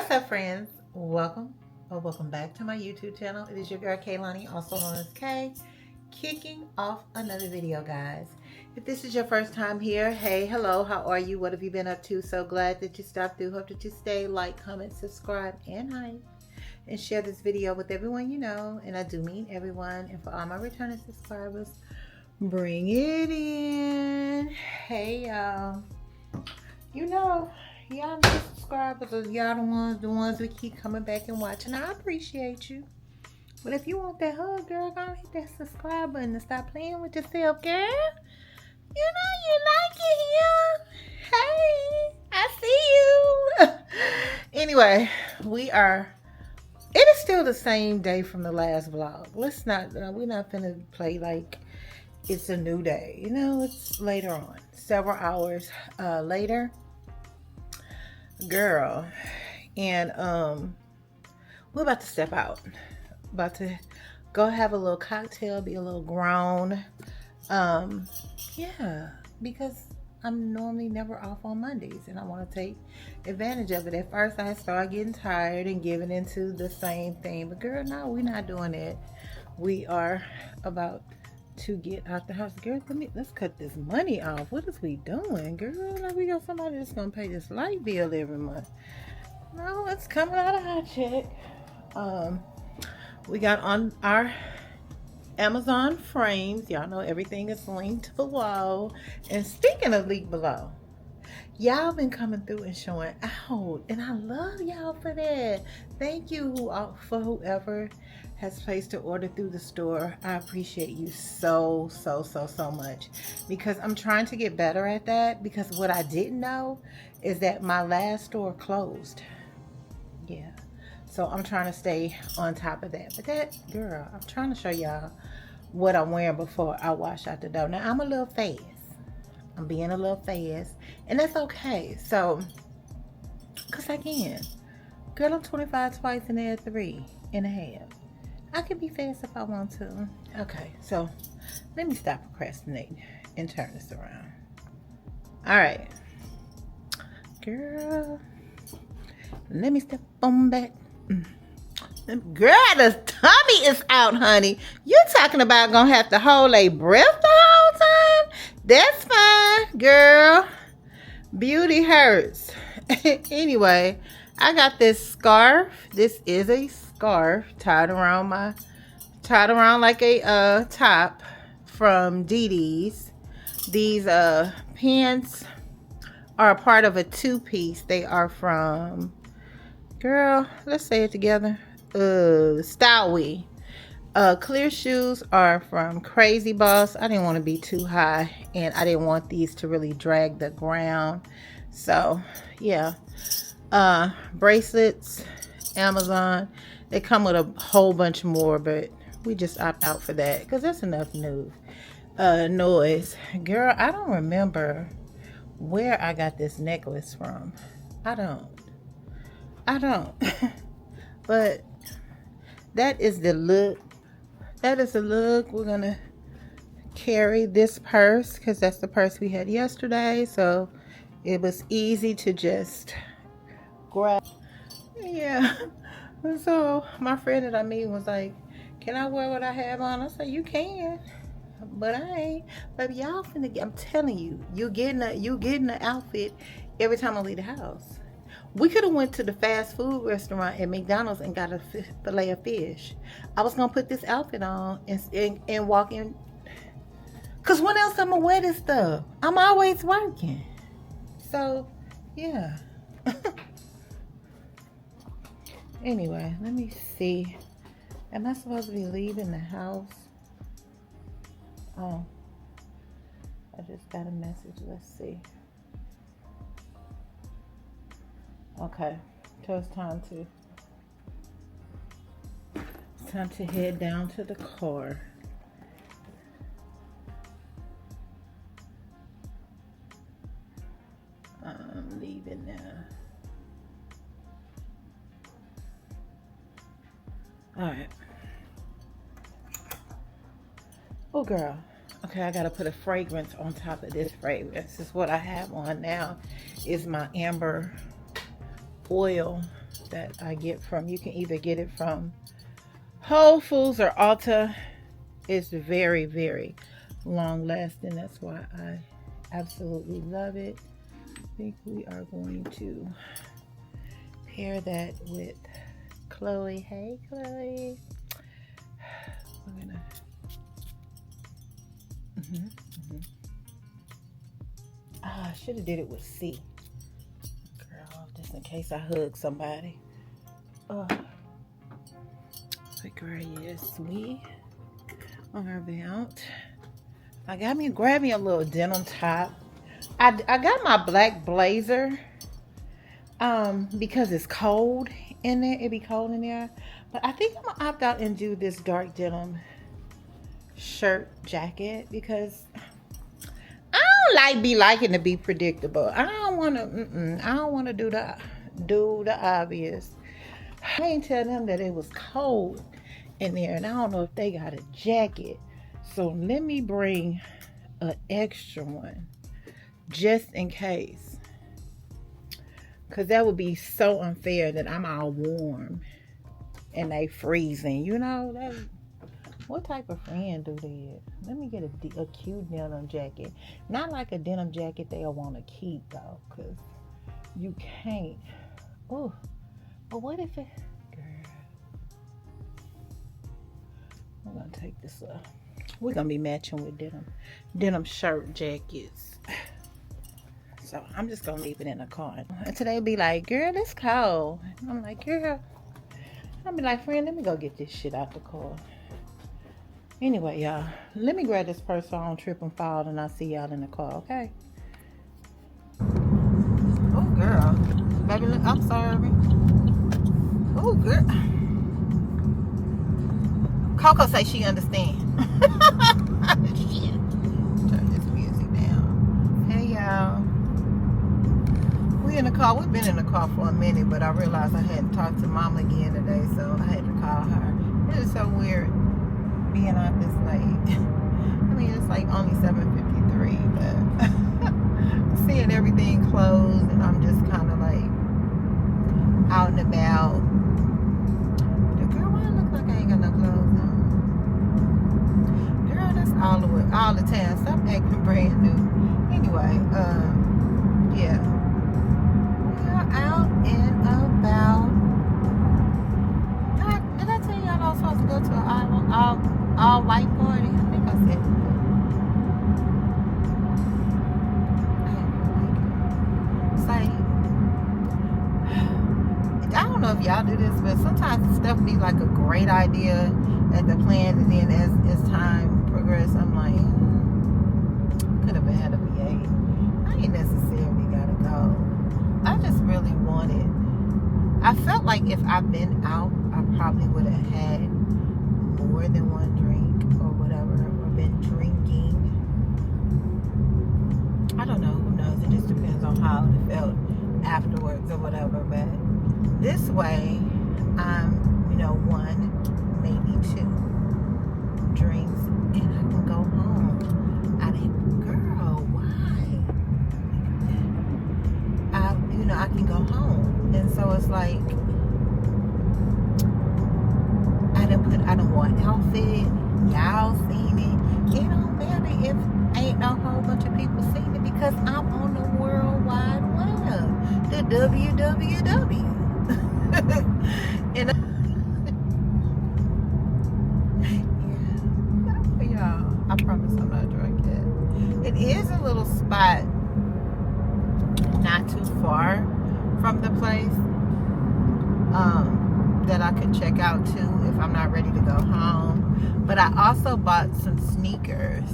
What's up, friends? Welcome or welcome back to my YouTube channel. It is your girl Kaye Lanhi, also known as Kay, kicking off another video, guys. If this is your first time here, hey, hello, how are you? What have you been up to? So glad that you stopped through. Hope that you stay, like, comment, subscribe, and hype, and share this video with everyone you know. And I do mean everyone. And for all my returning subscribers, bring it in. Hey, y'all. You know, y'all new subscribers are y'all the ones we keep coming back and watching. I appreciate you. But if you want that hug, girl, go hit that subscribe button and stop playing with yourself, girl. You know you like it here. Hey, I see you. Anyway, it is still the same day from the last vlog. We're not finna play like it's a new day. You know, it's later on. Several hours later. Girl. And we're about to step out. About to go have a little cocktail, be a little grown. Yeah, because I'm normally never off on Mondays and I want to take advantage of it. At first I started getting tired and giving into the same thing, but girl, no, we're not doing it. We are about to get out the house. Girl, let's cut this money off. What is we doing, girl? Like we got somebody that's gonna pay this light bill every month. No, it's coming out of our check. We got on our Amazon frames. Y'all know everything is linked below. And speaking of link below, y'all been coming through and showing out, and I love y'all for that. Thank you for whoever has placed an order through the store. I appreciate you so much, because I'm trying to get better at that, because what I didn't know is that my last store closed. Yeah, so I'm trying to stay on top of that. But that, girl, I'm trying to show y'all what I'm wearing before I wash out the door. Now I'm a little fast. I'm being a little fast, and that's okay. So, cause I can. Girl, I'm 25 twice and they're 3.5. I can be fast if I want to. Okay, so let me stop procrastinating and turn this around. All right, girl. Let me step on back. Girl, the tummy is out, honey. You talking about gonna have to hold a breath the whole time? That's fine, girl. Beauty hurts. Anyway, I got this scarf. This is a scarf tied around like a top from DD's. These pants are a part of a two-piece. They are from, girl, let's say it together. Stowie. Clear shoes are from Crazy Boss. I didn't want to be too high, and I didn't want these to really drag the ground. So yeah. Bracelets, Amazon. They come with a whole bunch more, but we just opt out for that because that's enough noise. Girl, I don't remember where I got this necklace from. I don't. But that is the look. That is the look. We're gonna carry this purse because that's the purse we had yesterday, so it was easy to just grab. Yeah. So my friend that I meet was like, can I wear what I have on? I said, you can, but I ain't. But y'all finna get, I'm telling you, you getting the outfit every time I leave the house. We could have went to the fast food restaurant at McDonald's and got a fillet of fish. I was gonna put this outfit on and walk in, cause when else I'm gonna wear this stuff? I'm always working. So yeah. Anyway, let me see. Am I supposed to be leaving the house? Oh, I just got a message. Let's see. Okay, so it's time to head down to the car. I'm leaving now. All right. Oh, girl. Okay, I gotta put a fragrance on top of this fragrance. This is what I have on now. Is my amber oil that I get from, you can either get it from Whole Foods or Ulta. It's very, very long lasting. That's why I absolutely love it. I think we are going to pair that with Chloe. Hey, Chloe. We're gonna. I should have did it with C. Girl, just in case I hug somebody. But girl, yes, we are about. I grab me a little denim top. I got my black blazer because it's cold in there. It be cold in there. But I think I'm gonna opt out and do this dark denim shirt jacket because I don't liking to be predictable. I don't want to do the obvious. I ain't tell them that it was cold in there, and I don't know if they got a jacket. So let me bring an extra one just in case, because that would be so unfair that I'm all warm and they freezing. You know that. What type of friend do that? Let me get a cute denim jacket. Not like a denim jacket they'll want to keep though, because you can't. Oh, but what if it, girl? I'm gonna take this up. We're gonna be matching with denim shirt jackets. So I'm just gonna leave it in the car. And today be like, girl, it's cold. I'm like, girl. I'll be like, friend, let me go get this shit out the car. Anyway, y'all, let me grab this purse so I don't trip and fall, and I'll see y'all in the car, okay? Oh, girl. Baby, I'm sorry. Oh, girl. Coco say she understand. Shit. Turn this music down. Hey, y'all. We in the car. We've been in the car for a minute, but I realized I hadn't talked to Mama again today, so I had to call her. It is so weird being out this late. I mean, it's like only 7:53, but seeing everything closed, and I'm just kind of like out and about. The girl, why I look like I ain't got no clothes on? Girl, that's all the time. Stop acting brand new. Anyway, yeah, we are out and about. Did I tell y'all I was supposed to go to an all white party? I think I said. I don't know if y'all do this, but sometimes stuff be like a great idea at the plan, and then as time progresses, I'm like, could have had a VA. I ain't necessarily gotta go. I just really wanted. I felt like if I've been out, I probably would have had more than one drink or whatever, or been drinking. I don't know, who knows? It just depends on how it felt afterwards or whatever. But this way, I'm, one, maybe two drinks, and I can go home. Girl, why? I can go home. And so it's like, I don't want outfit. Y'all seen it. It don't matter if ain't no whole bunch of people seen it, because I'm on the World Wide Web, the WWW. And yeah, y'all, I promise I'm not drunk yet. It is a little spot not too far from the place that I could check out too if I'm not ready to go home. But I also bought some sneakers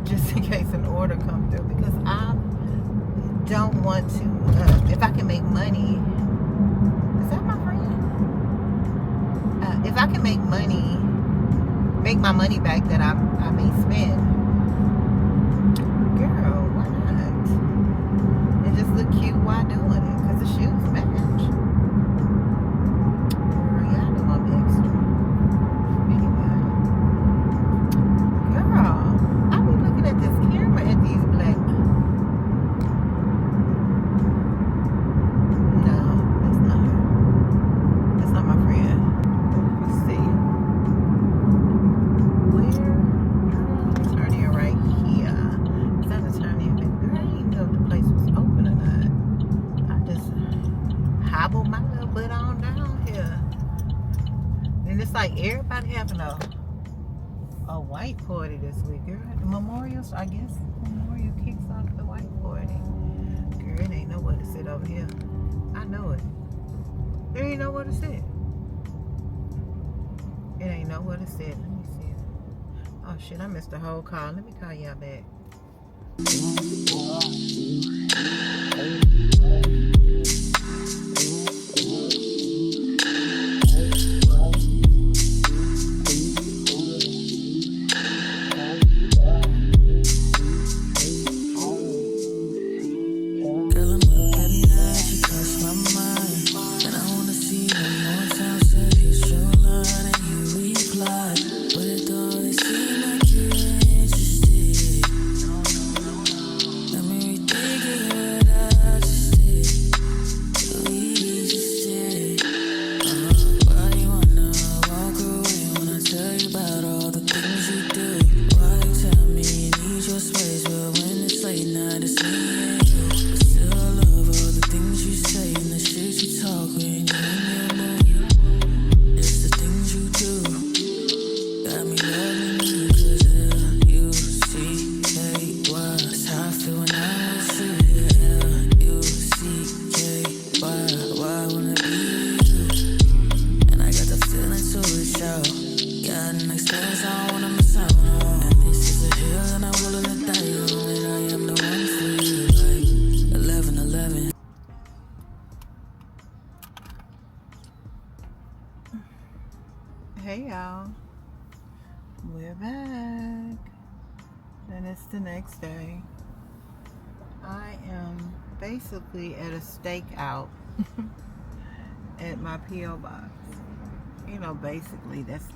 just in case an order comes through, because I don't want to, if I can make money. Is that my friend? If I can make my money back that I may spend, girl, why not? It just look cute while doing it, because the shoes match. Girl, y'all know I'm extra. Anyway, girl, I be looking at this camera at these black. No, that's not her. like everybody having a white party this week, girl. The memorials, I guess. Memorial kicks off the white party. Girl, it ain't nowhere to sit over here. I know it. There ain't nowhere to sit. It ain't nowhere to sit. Let me see. Oh shit, I missed the whole call. Let me call y'all back. Hey y'all, we're back, and it's the next day. I am basically at a stakeout at my P.O. box. You know, basically that's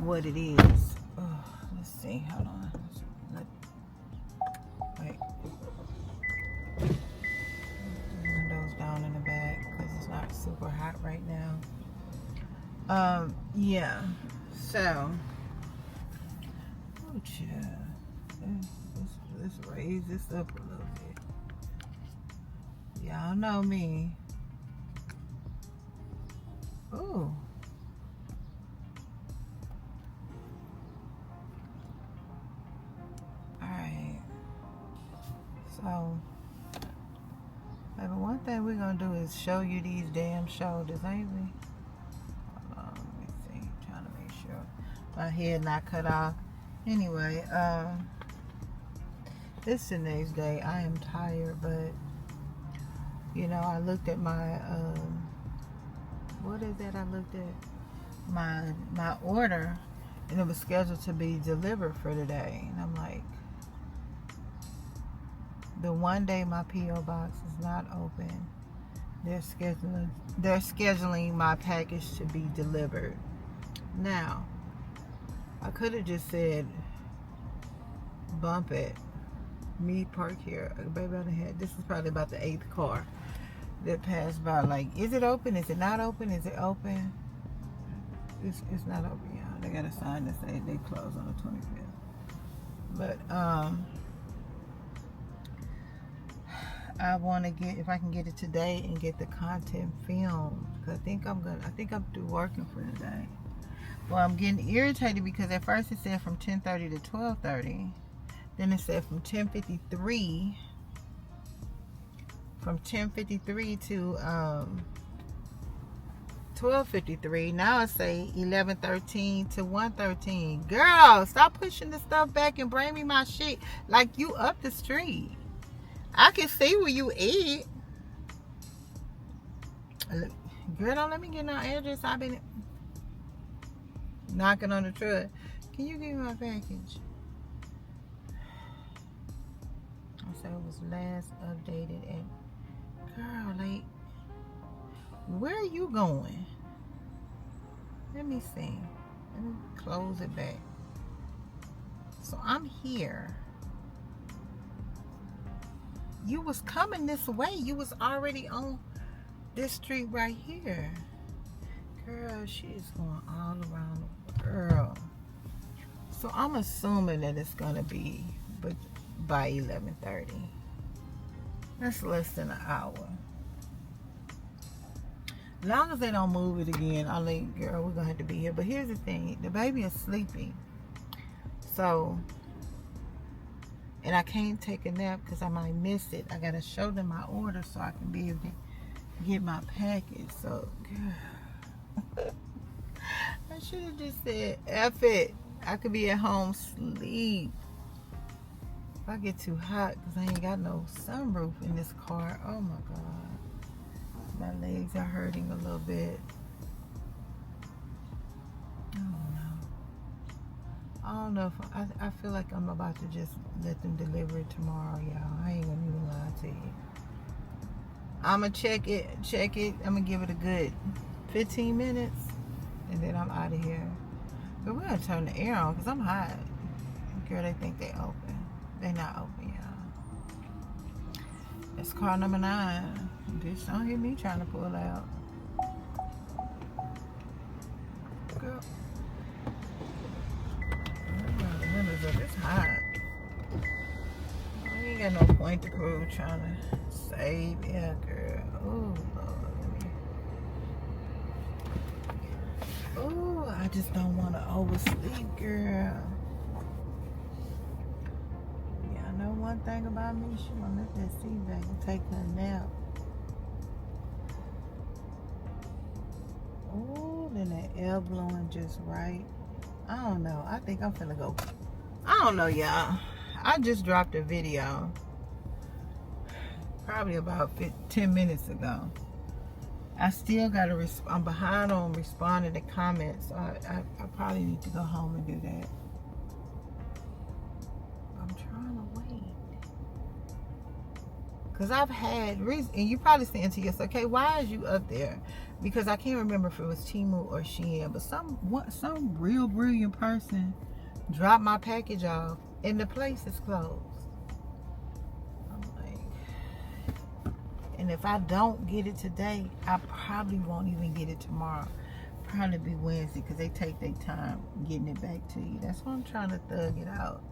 what it is. Oh, let's see, hold on. Wait. Windows down in the back because it's not super hot right now. Yeah, so, oh, child, let's raise this up a little bit. Y'all know me. Ooh. Alright. So, maybe one thing we're gonna do is show you these damn shoulders, ain't we? My head not cut off. Anyway, it's the next day. I am tired, but you know, I looked at my what is that? I looked at my order, and it was scheduled to be delivered for today, and I'm like, the one day my P.O. box is not open, they're scheduling my package to be delivered. Now, I could have just said, bump it, me park here. Baby, I had, this is probably about the 8th car that passed by. Like, is it open? Is it not open? Is it open? It's not open, y'all. They got a sign that say they close on the 25th. But, I want to get, if I can get it today and get the content filmed. Cause I think I'm through working for today. Well, I'm getting irritated because at first it said from 10:30 to 12:30. Then it said from 10:53 to 12:53. Now it say 11:13 to 1:13. Girl, stop pushing the stuff back and bring me my shit like you up the street. I can see where you eat. Girl, don't let me get no address. I've been knocking on the truck. Can you give me my package? I said it was last updated at, girl, like, where are you going? Let me see. Let me close it back. So I'm here. You was coming this way. You was already on this street right here. Girl, she is going all around the world. So I'm assuming that it's gonna be by 11:30. That's less than an hour. As long as they don't move it again, I'll let girl, we're gonna have to be here. But here's the thing, the baby is sleeping. So, and I can't take a nap because I might miss it. I gotta show them my order so I can be able to get my package. So, girl, I should have just said, F it. I could be at home sleep. If I get too hot, because I ain't got no sunroof in this car. Oh my God. My legs are hurting a little bit. I don't know if I feel like I'm about to just let them deliver it tomorrow, y'all. I ain't gonna even lie to you. I'm gonna check it. I'm gonna give it a good 15 minutes and then I'm out of here. But we're gonna turn the air on because I'm hot. Girl, they think they open. They not open, y'all. That's car number 9. Bitch, don't hit me trying to pull out. Girl. The windows up. It's hot. I ain't got no point to prove trying to save. Yeah, girl. Oh, Lord. Oh, I just don't want to oversleep, girl. Yeah, I know one thing about me. She want to let that seat back and take her nap. Oh, then that air blowing just right. I don't know. I think I'm finna go. I don't know, y'all. I just dropped a video probably about 10 minutes ago. I still gotta I'm behind on responding to comments, so I probably need to go home and do that. I'm trying to wait. Because I've had reason, and you probably saying to yourself, okay, why is you up there? Because I can't remember if it was Temu or Shein, but some real brilliant person dropped my package off and the place is closed. I'm like, and if I don't get it today, I probably won't even get it tomorrow. Probably be Wednesday because they take their time getting it back to you. That's why I'm trying to thug it out.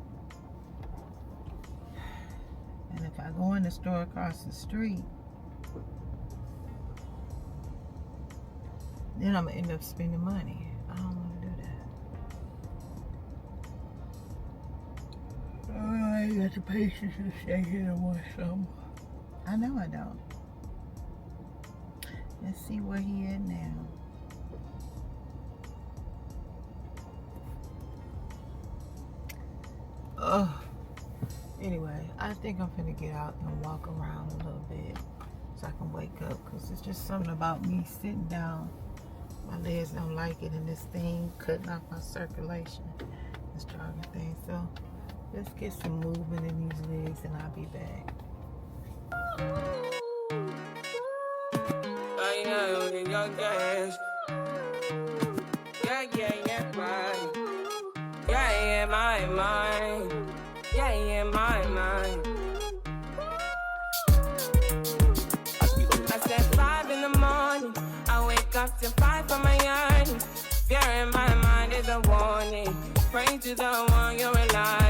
And if I go in the store across the street, then I'm going to end up spending money. I don't want to do that. I ain't got the patience to stay here and watch something. I know I don't. Let's see where he at now. Ugh. Anyway, I think I'm finna get out and walk around a little bit so I can wake up, because it's just something about me sitting down. My legs don't like it, and this thing cutting off my circulation, this jogging thing. So let's get some movement in these legs and I'll be back. My mind. I said 5 in the morning. I wake up to 5 for my yearning. Fear in my mind is a warning. Pray to the one you rely